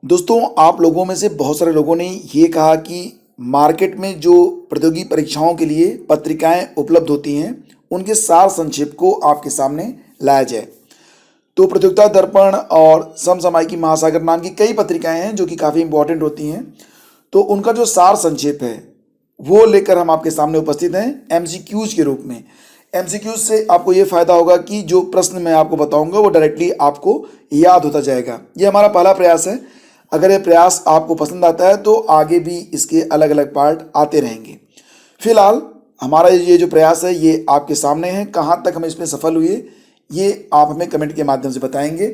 दोस्तों, आप लोगों में से बहुत सारे लोगों ने ये कहा कि मार्केट में जो प्रतियोगी परीक्षाओं के लिए पत्रिकाएं उपलब्ध होती हैं, उनके सार संक्षेप को आपके सामने लाया जाए। तो प्रतियोगिता दर्पण और समसामयिकी महासागर नाम की कई पत्रिकाएं हैं जो कि काफ़ी इंपॉर्टेंट होती हैं। तो उनका जो सार संक्षेप है वो लेकर हम आपके सामने उपस्थित हैं एमसीक्यूज के रूप में। एमसीक्यूज से आपको ये फ़ायदा होगा कि जो प्रश्न मैं आपको बताऊंगा वो डायरेक्टली आपको याद होता जाएगा। ये हमारा पहला प्रयास है। अगर ये प्रयास आपको पसंद आता है तो आगे भी इसके अलग अलग पार्ट आते रहेंगे। फिलहाल हमारा ये जो प्रयास है ये आपके सामने है। कहाँ तक हम इसमें सफल हुए ये आप हमें कमेंट के माध्यम से बताएंगे।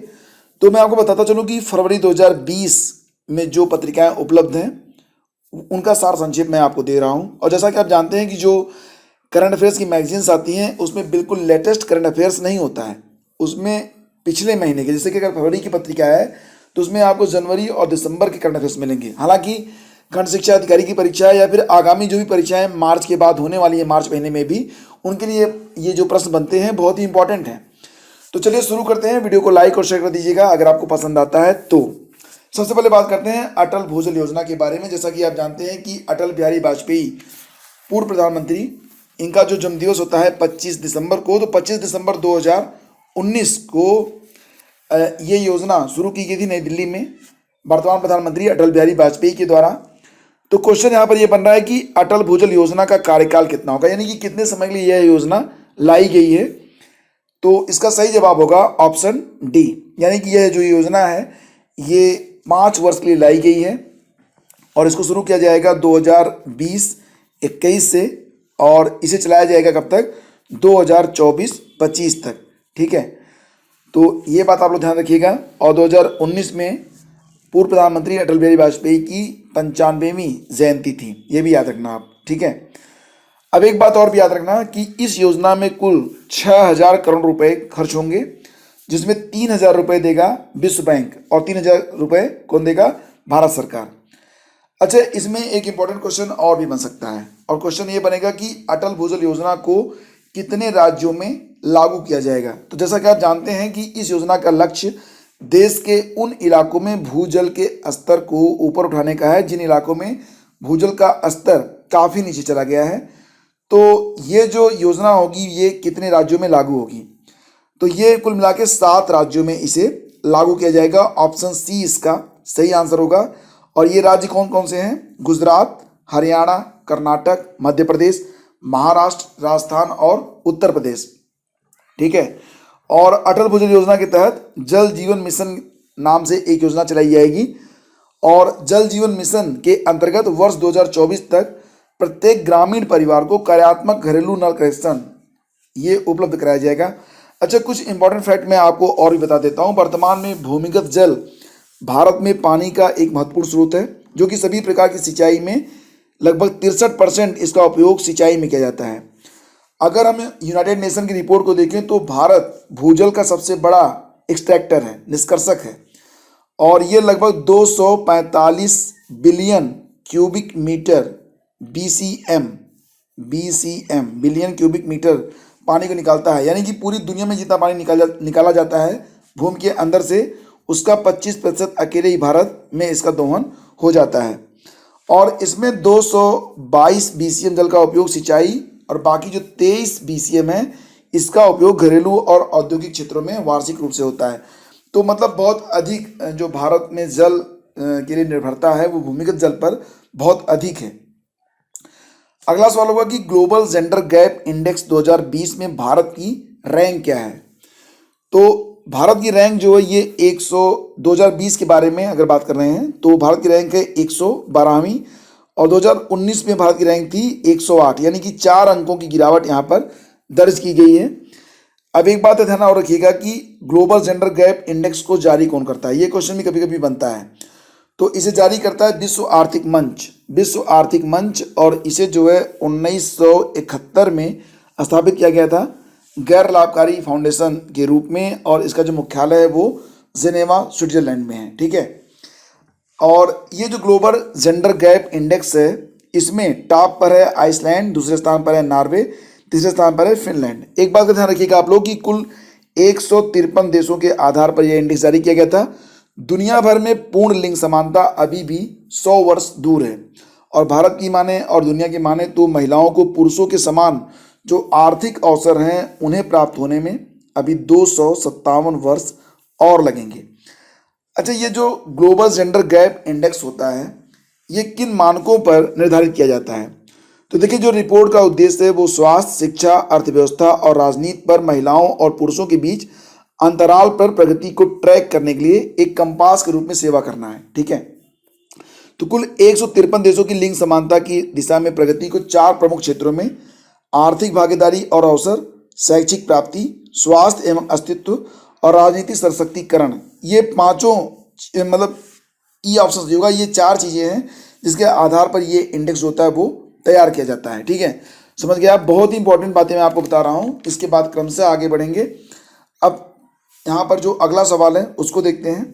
तो मैं आपको बताता चलूँ कि फरवरी 2020 में जो पत्रिकाएं उपलब्ध हैं उनका सार संक्षेप मैं आपको दे रहा हूँ। और जैसा कि आप जानते हैं कि जो करंट अफेयर्स की मैगजीन्स आती हैं उसमें बिल्कुल लेटेस्ट करंट अफेयर्स नहीं होता है, उसमें पिछले महीने के, जैसे कि अगर फरवरी की पत्रिका है तो उसमें आपको जनवरी और दिसंबर के करंट अफेयर्स मिलेंगे। हालांकि खंड शिक्षा अधिकारी की परीक्षा या फिर आगामी जो भी परीक्षाएं मार्च के बाद होने वाली है, मार्च महीने में भी, उनके लिए ये जो प्रश्न बनते हैं बहुत ही इंपॉर्टेंट हैं। तो चलिए शुरू करते हैं। वीडियो को लाइक और शेयर कर दीजिएगा अगर आपको पसंद आता है तो। सबसे पहले बात करते हैं अटल भूजल योजना के बारे में। जैसा कि आप जानते हैं कि अटल बिहारी वाजपेयी पूर्व प्रधानमंत्री, इनका जो जन्मदिवस होता है 25 दिसंबर को, तो 25 दिसंबर 2019 को ये योजना शुरू की गई थी नई दिल्ली में वर्तमान प्रधानमंत्री अटल बिहारी वाजपेयी के द्वारा। तो क्वेश्चन यहाँ पर ये बन रहा है कि अटल भूजल योजना का कार्यकाल कितना होगा, यानी कि कितने समय के लिए यह योजना लाई गई है। तो इसका सही जवाब होगा ऑप्शन डी, यानी कि यह जो योजना है ये 5 वर्ष के लिए लाई गई है और इसको शुरू किया जाएगा 2020-21 से और इसे चलाया जाएगा कब तक, 2024-25 तक। ठीक है, तो ये बात आप लोग ध्यान रखिएगा। और 2019 में पूर्व प्रधानमंत्री अटल बिहारी वाजपेयी की 95वीं जयंती थी, ये भी याद रखना आप। ठीक है, अब एक बात और भी याद रखना कि इस योजना में कुल 6000 करोड़ रुपए खर्च होंगे, जिसमें 3000 रुपये देगा विश्व बैंक और 3000 रुपये कौन देगा, भारत सरकार। अच्छा, इसमें एक इंपॉर्टेंट क्वेश्चन और भी बन सकता है और क्वेश्चन ये बनेगा कि अटल भूजल योजना को कितने राज्यों में लागू किया जाएगा। तो जैसा कि आप जानते हैं कि इस योजना का लक्ष्य देश के उन इलाकों में भूजल के स्तर को ऊपर उठाने का है जिन इलाकों में भूजल का स्तर काफ़ी नीचे चला गया है। तो ये जो योजना होगी ये कितने राज्यों में लागू होगी, तो ये कुल मिला के 7 राज्यों में इसे लागू किया जाएगा। ऑप्शन सी इसका सही आंसर होगा। और ये राज्य कौन कौन से हैं, गुजरात, हरियाणा, कर्नाटक, मध्य प्रदेश, महाराष्ट्र, राजस्थान और उत्तर प्रदेश। ठीक है, और अटल भूजल योजना के तहत जल जीवन मिशन नाम से एक योजना चलाई जाएगी और जल जीवन मिशन के अंतर्गत वर्ष 2024 तक प्रत्येक ग्रामीण परिवार को कार्यात्मक घरेलू नल कनेक्शन ये उपलब्ध कराया जाएगा। अच्छा, कुछ इंपॉर्टेंट फैक्ट मैं आपको और भी बता देता हूँ। वर्तमान में भूमिगत जल भारत में पानी का एक महत्वपूर्ण स्रोत है जो कि सभी प्रकार की सिंचाई में लगभग 63% इसका उपयोग सिंचाई में किया जाता है। अगर हम यूनाइटेड नेशन की रिपोर्ट को देखें तो भारत भूजल का सबसे बड़ा एक्सट्रैक्टर है, निष्कर्षक है, और ये लगभग 245 billion cubic metre BCM billion cubic metre पानी को निकालता है। यानी कि पूरी दुनिया में जितना पानी निकाला जाता है भूमि के अंदर से, उसका 25% अकेले ही भारत में इसका दोहन हो जाता है। और इसमें 222 BCM जल का उपयोग सिंचाई और बाकी जो 23 BCM है इसका उपयोग घरेलू और औद्योगिक क्षेत्रों में वार्षिक रूप से होता है। तो मतलब बहुत अधिक जो भारत में जल के लिए निर्भरता है वो भूमिगत जल पर बहुत अधिक है। अगला सवाल होगा कि ग्लोबल जेंडर गैप इंडेक्स 2020 में भारत की रैंक क्या है। तो भारत की रैंक जो है ये 2020 के बारे में अगर बात कर रहे हैं तो भारत की रैंक है 112वीं और 2019 में भारत की रैंक थी 108, यानी कि 4 अंकों की गिरावट यहाँ पर दर्ज की गई है। अब एक बात ध्यान और रखिएगा कि ग्लोबल जेंडर गैप इंडेक्स को जारी कौन करता है, ये क्वेश्चन भी कभी कभी बनता है। तो इसे जारी करता है विश्व आर्थिक मंच और इसे जो है 1971 में स्थापित किया गया था गैर लाभकारी फाउंडेशन के रूप में और इसका जो मुख्यालय है वो जिनेवा स्विट्जरलैंड में है। ठीक है, और ये जो ग्लोबल जेंडर गैप इंडेक्स है इसमें टॉप पर है आइसलैंड, दूसरे स्थान पर है नॉर्वे, तीसरे स्थान पर है फिनलैंड। एक बात का ध्यान रखिएगा आप लोग कि कुल 153 देशों के आधार पर यह इंडेक्स जारी किया गया था दुनिया भर में पूर्ण लिंग समानता अभी भी 100 वर्ष दूर है, और भारत की माने और दुनिया की माने तो महिलाओं को पुरुषों के समान जो आर्थिक अवसर हैं उन्हें प्राप्त होने में अभी 257 वर्ष और लगेंगे। अच्छा, ये जो ग्लोबल जेंडर गैप इंडेक्स होता है ये किन मानकों पर निर्धारित किया जाता है? तो देखिए, जो रिपोर्ट का उद्देश्य है वो स्वास्थ्य, शिक्षा, अर्थव्यवस्था और राजनीति पर महिलाओं और पुरुषों के बीच अंतराल पर प्रगति को ट्रैक करने के लिए एक कंपास के रूप में सेवा करना है। ठीक है, तो कुल 153 देशों की लिंग समानता की दिशा में प्रगति को 4 प्रमुख क्षेत्रों में आर्थिक भागीदारी और अवसर, शैक्षिक प्राप्ति, स्वास्थ्य एवं अस्तित्व और राजनीतिक सशक्तिकरण, ये पांचों मतलब ई ऑप्शन होगा, ये 4 चीज़ें हैं जिसके आधार पर ये इंडेक्स होता है वो तैयार किया जाता है। ठीक है, समझ गया आप? बहुत ही इंपॉर्टेंट बातें मैं आपको बता रहा हूँ। इसके बाद क्रमशः आगे बढ़ेंगे। अब यहाँ पर जो अगला सवाल है उसको देखते हैं।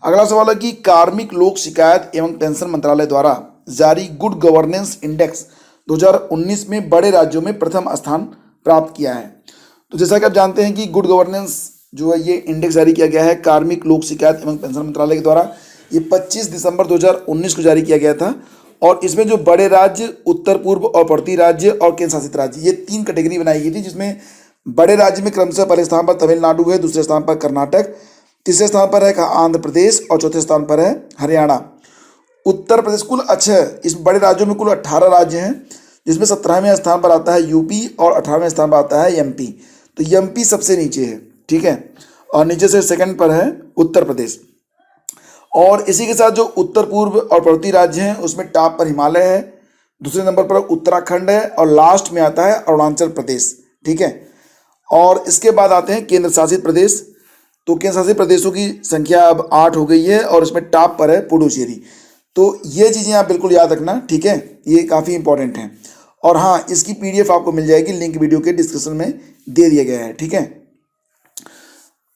अगला सवाल है कि कार्मिक लोक शिकायत एवं पेंशन मंत्रालय द्वारा जारी गुड गवर्नेंस इंडेक्स 2019 में बड़े राज्यों में प्रथम स्थान प्राप्त किया है। तो जैसा कि आप जानते हैं कि गुड गवर्नेंस जो है ये इंडेक्स जारी किया गया है कार्मिक लोक शिकायत एवं पेंशन मंत्रालय के द्वारा। ये 25 दिसंबर 2019 को जारी किया गया था, और इसमें जो बड़े राज्य, उत्तर पूर्व और पूर्वी राज्य और केंद्र शासित राज्य, ये 3 कैटेगरी बनाई गई थी, जिसमें बड़े राज्य में क्रमशः पहले स्थान पर तमिलनाडु है, दूसरे स्थान पर कर्नाटक, तीसरे स्थान पर है आंध्र प्रदेश और चौथे स्थान पर है हरियाणा। उत्तर प्रदेश कुल इस बड़े राज्यों में कुल 18 राज्य हैं, जिसमें 17वें स्थान पर आता है यूपी और 18वें स्थान पर आता है एमपी। तो एमपी सबसे नीचे है। ठीक है, और नीचे से सेकंड पर है उत्तर प्रदेश। और इसी के साथ जो उत्तर पूर्व और पूर्वी राज्य हैं उसमें टॉप पर हिमालय है, दूसरे नंबर पर उत्तराखंड है, और लास्ट में आता है अरुणाचल प्रदेश। ठीक है, और इसके बाद आते हैं केंद्र शासित प्रदेश। तो केंद्र शासित प्रदेशों की संख्या अब 8 हो गई है, और इसमें टॉप पर है पुडुचेरी। तो ये चीज़ें आप बिल्कुल याद रखना। ठीक है, ये काफ़ी इंपॉर्टेंट हैं। और हाँ, इसकी PDF आपको मिल जाएगी, लिंक वीडियो के डिस्क्रिप्शन में दे दिया गया है। ठीक है,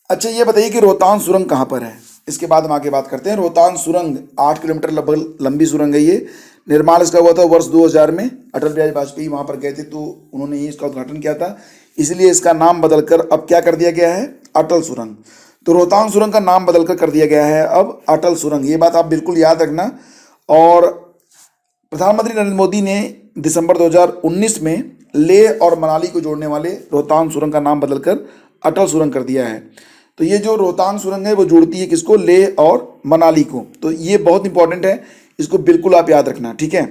अच्छा ये बताइए कि रोहतांग सुरंग कहाँ पर है? इसके बाद हम आगे बात करते हैं। रोहतांग सुरंग 8 किलोमीटर लगभग लंबी सुरंग है। ये निर्माण इसका हुआ था वर्ष 2000 में। अटल बिहारी वाजपेयी वहाँ पर गए थे तो उन्होंने ही इसका उद्घाटन किया था, इसलिए इसका नाम बदलकर अब क्या कर दिया गया है? अटल सुरंग। तो रोहतांग सुरंग का नाम बदलकर कर दिया गया है अब अटल सुरंग। ये बात आप बिल्कुल याद रखना। और प्रधानमंत्री नरेंद्र मोदी ने दिसंबर 2019 में लेह और मनाली को जोड़ने वाले रोहतांग सुरंग का नाम बदलकर अटल सुरंग कर दिया है। तो ये जो रोहतांग सुरंग है वो जोड़ती है किसको? लेह और मनाली को। तो ये बहुत इंपॉर्टेंट है, इसको बिल्कुल आप याद रखना। ठीक है,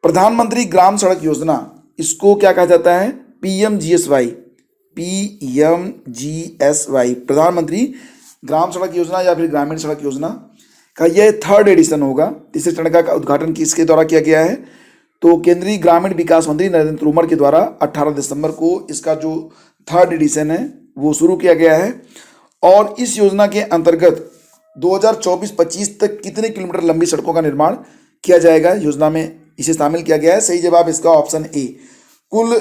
प्रधानमंत्री ग्राम सड़क योजना, इसको क्या कहा जाता है? PMGSY। PMGSY प्रधानमंत्री ग्राम सड़क योजना या फिर ग्रामीण सड़क योजना का यह 3rd एडिशन होगा। तीसरे चरण का उद्घाटन किसके द्वारा किया गया है? तो केंद्रीय ग्रामीण विकास मंत्री नरेंद्र तोमर के द्वारा 18 दिसंबर को इसका जो 3rd एडिशन है वो शुरू किया गया है। और इस योजना के अंतर्गत 2024-25 तक कितने किलोमीटर लंबी सड़कों का निर्माण किया जाएगा? योजना में इसे शामिल किया गया है। सही जवाब इसका ऑप्शन ए। कुल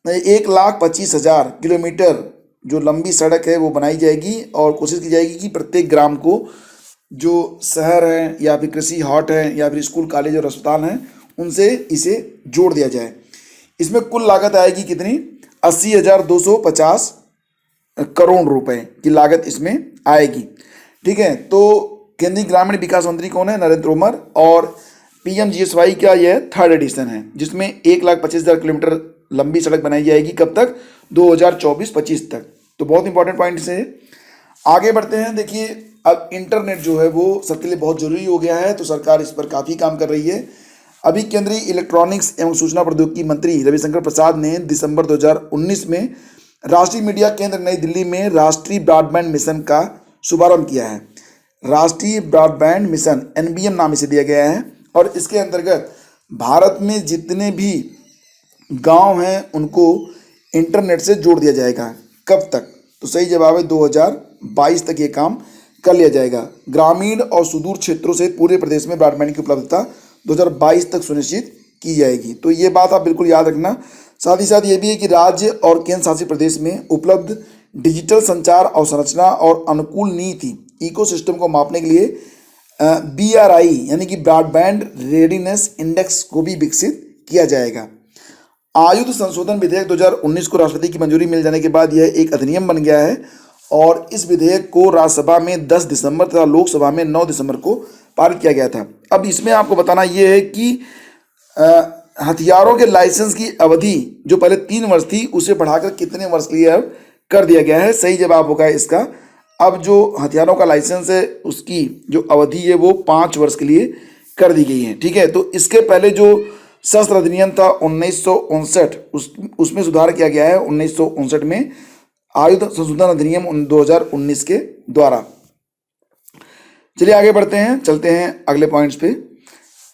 1,25,000 किलोमीटर जो लंबी सड़क है वो बनाई जाएगी, और कोशिश की जाएगी कि प्रत्येक ग्राम को जो शहर है या फिर कृषि हॉट है या फिर स्कूल, कॉलेज और अस्पताल हैं उनसे इसे जोड़ दिया जाए। इसमें कुल लागत आएगी कितनी? 80,250 करोड़ रुपए की लागत इसमें आएगी। ठीक है, तो केंद्रीय ग्रामीण विकास मंत्री कौन है? नरेंद्र तोमर। और PMGSY का यह 3rd एडिशन है, जिसमें 1,25,000 किलोमीटर लंबी सड़क बनाई जाएगी। कब तक? 2024-25 तक। तो बहुत इंपॉर्टेंट पॉइंट से आगे बढ़ते हैं। देखिए, अब इंटरनेट जो है वो सबके लिए बहुत जरूरी हो गया है, तो सरकार इस पर काफ़ी काम कर रही है। अभी केंद्रीय इलेक्ट्रॉनिक्स एवं सूचना प्रौद्योगिकी मंत्री रविशंकर प्रसाद ने दिसंबर 2019 में राष्ट्रीय मीडिया केंद्र नई दिल्ली में राष्ट्रीय ब्रॉडबैंड मिशन का शुभारंभ किया है। राष्ट्रीय ब्रॉडबैंड मिशन NBM नाम इसे दिया गया है, और इसके अंतर्गत भारत में जितने भी गांव हैं उनको इंटरनेट से जोड़ दिया जाएगा। कब तक? तो सही जवाब है 2022 तक ये काम कर लिया जाएगा। ग्रामीण और सुदूर क्षेत्रों से पूरे प्रदेश में ब्रॉडबैंड की उपलब्धता 2022 तक सुनिश्चित की जाएगी। तो ये बात आप बिल्कुल याद रखना। साथ ही साथ ये भी है कि राज्य और केंद्र शासित प्रदेश में उपलब्ध डिजिटल संचार अवसंरचना और अनुकूल नीति इकोसिस्टम को मापने के लिए BRI यानी कि ब्रॉडबैंड रेडीनेस इंडेक्स को भी विकसित किया जाएगा। आयुध संशोधन विधेयक 2019 को राष्ट्रपति की मंजूरी मिल जाने के बाद यह एक अधिनियम बन गया है, और इस विधेयक को राज्यसभा में 10 दिसंबर तथा लोकसभा में 9 दिसंबर को पारित किया गया था। अब इसमें आपको बताना ये है कि हथियारों के लाइसेंस की अवधि जो पहले 3 वर्ष थी उसे बढ़ाकर कितने वर्ष के लिए अब कर दिया गया है। सही जवाब होगा इसका, अब जो हथियारों का लाइसेंस है उसकी जो अवधि है वो 5 वर्ष के लिए कर दी गई है। ठीक है, तो इसके पहले जो शस्त्र अधिनियम था 1959 उसमें सुधार किया गया है 1959 में आयुध संशोधन अधिनियम 2019 के द्वारा। चलिए आगे बढ़ते हैं, चलते हैं अगले पॉइंट्स पे।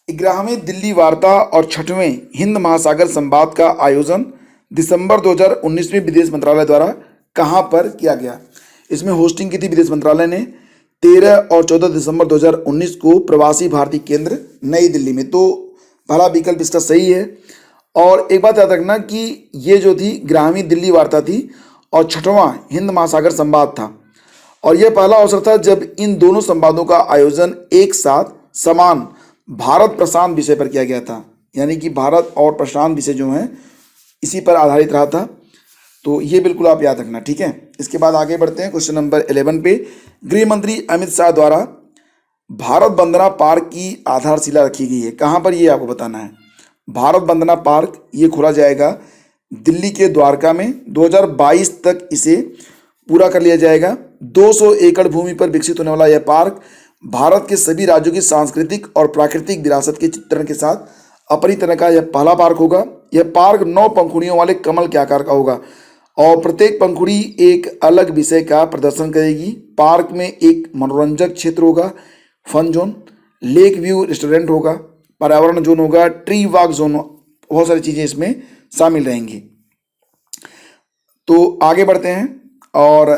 11वीं दिल्ली वार्ता और 6वें हिंद महासागर संवाद का आयोजन दिसंबर 2019 में विदेश मंत्रालय द्वारा कहाँ पर किया गया। इसमें होस्टिंग की थी विदेश मंत्रालय ने 13 और 14 दिसंबर 2019 को प्रवासी भारतीय केंद्र नई दिल्ली में। तो पहला विकल्प इसका सही है। और एक बात याद रखना कि ये जो थी 11वीं दिल्ली वार्ता थी और 6वां हिंद महासागर संवाद था, और यह पहला अवसर था जब इन दोनों संवादों का आयोजन एक साथ समान भारत प्रशांत विषय पर किया गया था, यानी कि भारत और प्रशांत विषय जो हैं इसी पर आधारित रहा था। तो ये बिल्कुल आप याद रखना, ठीक है। इसके बाद आगे बढ़ते हैं क्वेश्चन नंबर 11 पे। गृह मंत्री अमित शाह द्वारा भारत वंदना पार्क की आधारशिला रखी गई है, कहाँ पर ये आपको बताना है। भारत वंदना पार्क ये खोला जाएगा दिल्ली के द्वारका में, 2022 तक इसे पूरा कर लिया जाएगा। 200 एकड़ भूमि पर विकसित होने वाला यह पार्क भारत के सभी राज्यों की सांस्कृतिक और प्राकृतिक विरासत के चित्रण के साथ अपनी तरह का यह पहला पार्क होगा। यह पार्क 9 पंखुड़ियों वाले कमल के आकार का होगा और प्रत्येक पंखुड़ी एक अलग विषय का प्रदर्शन करेगी। पार्क में एक मनोरंजक क्षेत्र होगा, fun zone, lake view restaurant होगा, पर्यावरण जोन होगा, ट्री वॉक जोन, बहुत सारी चीज़ें इसमें शामिल रहेंगी। तो आगे बढ़ते हैं। और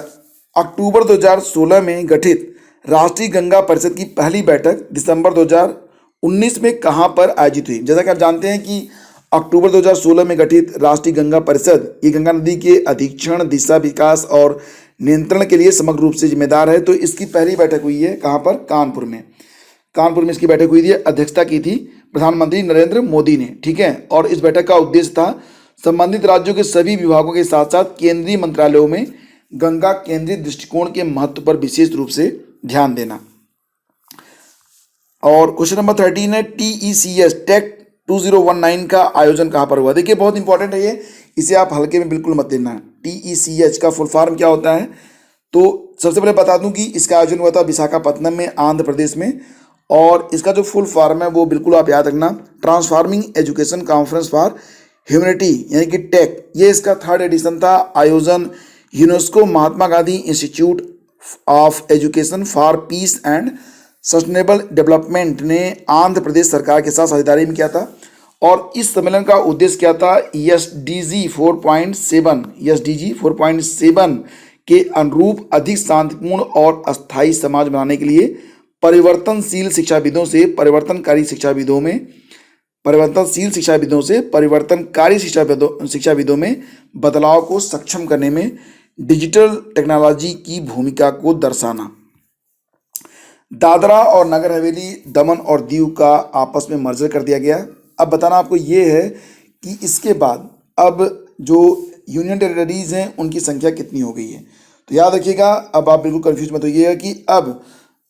अक्टूबर 2016 में गठित राष्ट्रीय गंगा परिषद की पहली बैठक दिसंबर 2019 में कहाँ पर आयोजित हुई। जैसा कि आप जानते हैं कि अक्टूबर 2016 में गठित राष्ट्रीय गंगा परिषद ये गंगा नदी के अधीक्षण, दिशा, विकास और नियंत्रण के लिए समग्र रूप से जिम्मेदार है। तो इसकी पहली बैठक हुई है कहाँ पर, कानपुर में। कानपुर में इसकी बैठक हुई थी, अध्यक्षता की थी प्रधानमंत्री नरेंद्र मोदी ने, ठीक है। और इस बैठक का उद्देश्य था संबंधित राज्यों के सभी विभागों के साथ साथ केंद्रीय मंत्रालयों में गंगा केंद्रित दृष्टिकोण के महत्व पर विशेष रूप से ध्यान देना। और क्वेश्चन नंबर 13 है TECS टेक 2019 का आयोजन कहाँ पर हुआ। देखिए बहुत इंपॉर्टेंट है ये, इसे आप हल्के में बिल्कुल मत लेना। TECH का फुल फॉर्म क्या होता है, तो सबसे पहले बता दूं कि इसका आयोजन हुआ था विशाखापत्तनम में, आंध्र प्रदेश में। और इसका जो फुल फॉर्म है वो बिल्कुल आप याद रखना, transforming education conference for humanity यानी कि टेक। ये इसका 3rd एडिशन था। आयोजन UNESCO Mahatma Gandhi institute of education for piece and sustainable development ने आंध्र प्रदेश सरकार के साथ साझेदारी में किया था। और इस सम्मेलन का उद्देश्य क्या था, SDG 4.7 के अनुरूप अधिक शांतिपूर्ण और अस्थायी समाज बनाने के लिए परिवर्तनशील शिक्षाविदों से परिवर्तनकारी शिक्षाविदों में बदलाव को सक्षम करने में डिजिटल टेक्नोलॉजी की भूमिका को दर्शाना। दादरा और नगर हवेली, दमन और दीव का आपस में मर्जर कर दिया गया। अब बताना आपको ये है कि इसके बाद अब जो यूनियन टेरिटरीज हैं उनकी संख्या कितनी हो गई है। तो याद रखिएगा, अब आप बिल्कुल कंफ्यूज मत होइएगा कि अब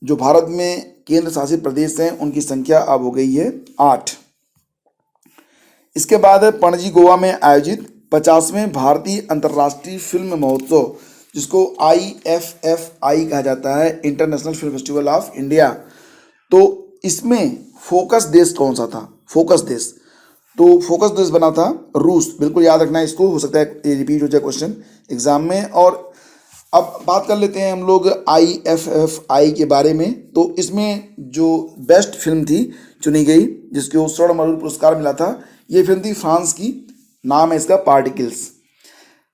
जो भारत में केंद्र शासित प्रदेश हैं उनकी संख्या अब हो गई है 8। इसके बाद है पणजी गोवा में आयोजित 50वें भारतीय अंतर्राष्ट्रीय फिल्म महोत्सव, जिसको IFFI कहा जाता है, international film festival of India. तो इसमें फोकस देश कौन सा था, फोकस देश, तो फोकस देश बना था रूस। बिल्कुल याद रखना है इसको, हो सकता है ये रिपीट हो जाए क्वेश्चन एग्जाम में। और अब बात कर लेते हैं हम लोग IFFI के बारे में। तो इसमें जो बेस्ट फिल्म थी चुनी गई, जिसको स्वर्ण मयूर पुरस्कार मिला था, ये फिल्म थी फ्रांस की, नाम है इसका पार्टिकल्स।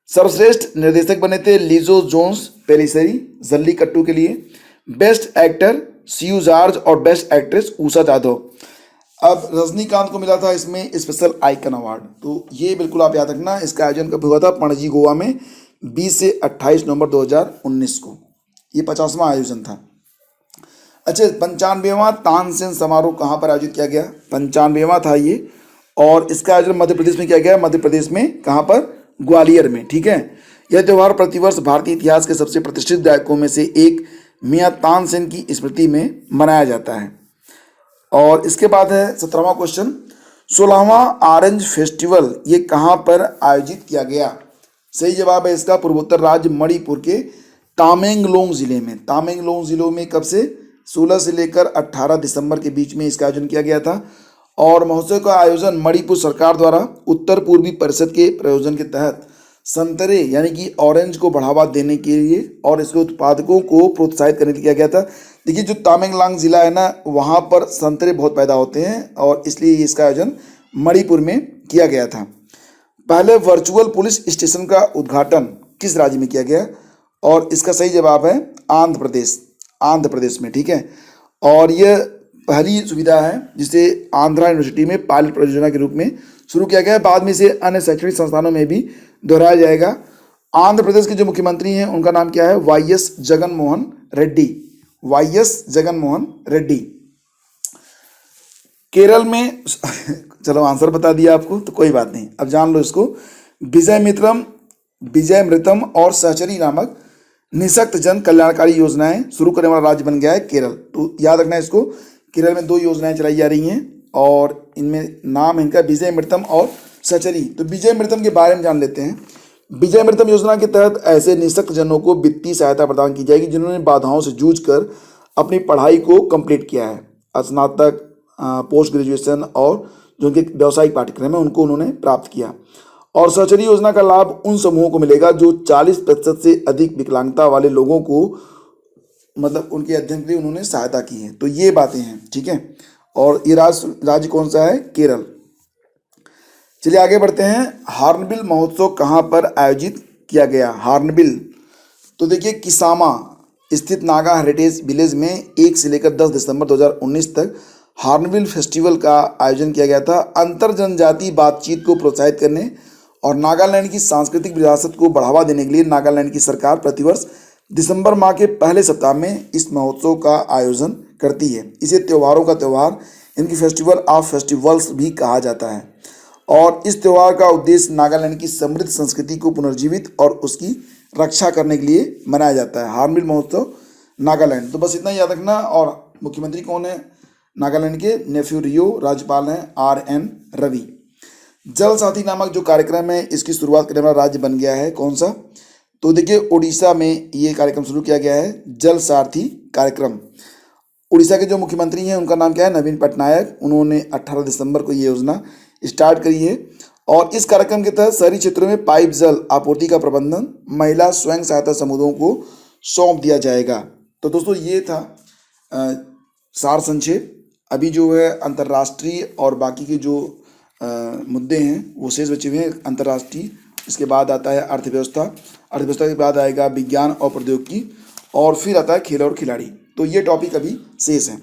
सर्वश्रेष्ठ निर्देशक बने थे लिजो जोन्स पेलिसेरी जल्लीकट्टू के लिए। बेस्ट एक्टर सीयू जॉर्ज और बेस्ट एक्ट्रेस ऊषा जाधव। अब रजनीकांत को मिला था इसमें स्पेशल आइकन अवार्ड। तो ये बिल्कुल आप याद रखना। इसका आयोजन कब हुआ था, पणजी गोवा में 20 से 28 नवंबर 2019 को। ये 50वां आयोजन था। अच्छा, 95वां तानसेन समारोह कहाँ पर आयोजित किया गया, 95वां था ये। और इसका आयोजन मध्य प्रदेश में किया गया, मध्य प्रदेश में कहाँ पर, ग्वालियर में, ठीक है। यह त्यौहार प्रतिवर्ष भारतीय इतिहास के सबसे प्रतिष्ठित गायकों में से एक मियां तानसेन की स्मृति में मनाया जाता है। और इसके बाद है 17वां क्वेश्चन, 16वां ऑरेंज फेस्टिवल ये कहाँ पर आयोजित किया गया? सही जवाब है इसका पूर्वोत्तर राज्य मणिपुर के तामेंगलोंग जिले में। तामेंगलोंग जिले में कब से? 16 से लेकर 18 दिसंबर के बीच में इसका आयोजन किया गया था। और महोत्सव का आयोजन मणिपुर सरकार द्वारा उत्तर पूर्वी परिषद के प्रयोजन के तहत संतरे यानी कि ऑरेंज को बढ़ावा देने के लिए और इसके उत्पादकों को प्रोत्साहित करने के लिए किया गया था। देखिए जो तामेंगलोंग जिला है ना, वहाँ पर संतरे बहुत पैदा होते हैं और इसलिए इसका आयोजन मणिपुर में किया गया था। पहले वर्चुअल पुलिस स्टेशन का उद्घाटन किस राज्य में किया गया? और इसका सही जवाब है आंध्र प्रदेश। आंध्र प्रदेश में, ठीक है। और यह पहली सुविधा है जिसे आंध्रा यूनिवर्सिटी में पायलट परियोजना के रूप में शुरू किया गया है। बाद में इसे अन्य शैक्षणिक संस्थानों में भी दोहराया जाएगा। आंध्र प्रदेश के जो मुख्यमंत्री हैं उनका नाम क्या है? वाईएस जगनमोहन रेड्डी। वाईएस जगनमोहन रेड्डी। केरल में चलो आंसर बता दिया आपको तो कोई बात नहीं, अब जान लो इसको। विजय मृतम और सहचरी नामक निःशक्त जन कल्याणकारी योजनाएं शुरू करने वाला राज्य बन गया है केरल। तो याद रखना इसको, केरल में 2 योजनाएं चलाई जा रही हैं और इनमें नाम इनका विजय मृतम और सहचरी। तो विजय मृतम के बारे में जान लेते हैं। विजय मृतम योजना के तहत ऐसे निःशक्त जनों को वित्तीय सहायता प्रदान की जाएगी जिन्होंने बाधाओं से जूझकर अपनी पढ़ाई को कंप्लीट किया है। स्नातक, पोस्ट ग्रेजुएशन और जो उनके व्यावसायिक पाठ्यक्रम है उनको उन्होंने प्राप्त किया। और सहचरी योजना का लाभ उन समूहों को मिलेगा जो 40% से अधिक विकलांगता वाले लोगों को मतलब उनके अध्ययन के लिए उन्होंने सहायता की है। तो ये बातें हैं, ठीक है। और ये राज्य कौन सा है? केरल। चलिए आगे बढ़ते हैं। हॉर्नबिल महोत्सव कहाँ पर आयोजित किया गया? हॉर्नबिल तो देखिए किसामा स्थित नागा हेरिटेज विलेज में 1 से लेकर 10 दिसंबर 2019 तक हॉर्नबिल फेस्टिवल का आयोजन किया गया था। अंतर जनजातीय बातचीत को प्रोत्साहित करने और नागालैंड की सांस्कृतिक विरासत को बढ़ावा देने के लिए नागालैंड की सरकार प्रतिवर्ष दिसंबर माह के पहले सप्ताह में इस महोत्सव का आयोजन करती है। इसे त्योहारों का त्यौहार, इनकी फेस्टिवल ऑफ फेस्टिवल्स भी कहा जाता है। और इस त्यौहार का उद्देश्य नागालैंड की समृद्ध संस्कृति को पुनर्जीवित और उसकी रक्षा करने के लिए मनाया जाता है। हॉर्नबिल महोत्सव नागालैंड। तो बस इतना याद रखना। और मुख्यमंत्री कौन है नागालैंड के? नेफ्यू रियो। राज्यपाल हैं RN रवि। जल साथी नामक जो कार्यक्रम है इसकी शुरुआत करने वाला राज्य बन गया है कौन सा? तो देखिए उड़ीसा में ये कार्यक्रम शुरू किया गया है, जल साथी कार्यक्रम। उड़ीसा के जो मुख्यमंत्री हैं उनका नाम क्या है? नवीन पटनायक। उन्होंने 18 दिसंबर को ये योजना स्टार्ट करी है। और इस कार्यक्रम के तहत शहरी क्षेत्रों में पाइप जल आपूर्ति का प्रबंधन महिला स्वयं सहायता समूहों को सौंप दिया जाएगा। तो दोस्तों ये था सार संक्षेप। अभी जो है अंतर्राष्ट्रीय और बाकी के जो मुद्दे हैं वो शेष बचे हुए हैं। अंतर्राष्ट्रीय, इसके बाद आता है अर्थव्यवस्था, अर्थव्यवस्था के बाद आएगा विज्ञान और प्रौद्योगिकी और फिर आता है खेल और खिलाड़ी। तो ये टॉपिक अभी शेष हैं,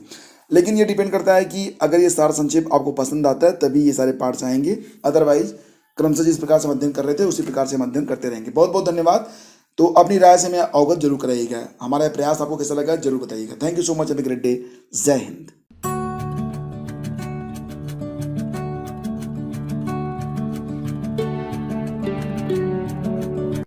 लेकिन ये डिपेंड करता है कि अगर ये सार संक्षेप आपको पसंद आता है तभी ये सारे पार्ट्स आएंगे। अदरवाइज क्रमशः जिस प्रकार से हम अध्ययन कर रहे थे उसी प्रकार से हम अध्ययन करते रहेंगे। बहुत बहुत धन्यवाद। तो अपनी राय से हमें अवगत जरूर कराइएगा। हमारा प्रयास आपको कैसा लगा जरूर बताइएगा। Thank you so much. Have a great day. जय हिंद।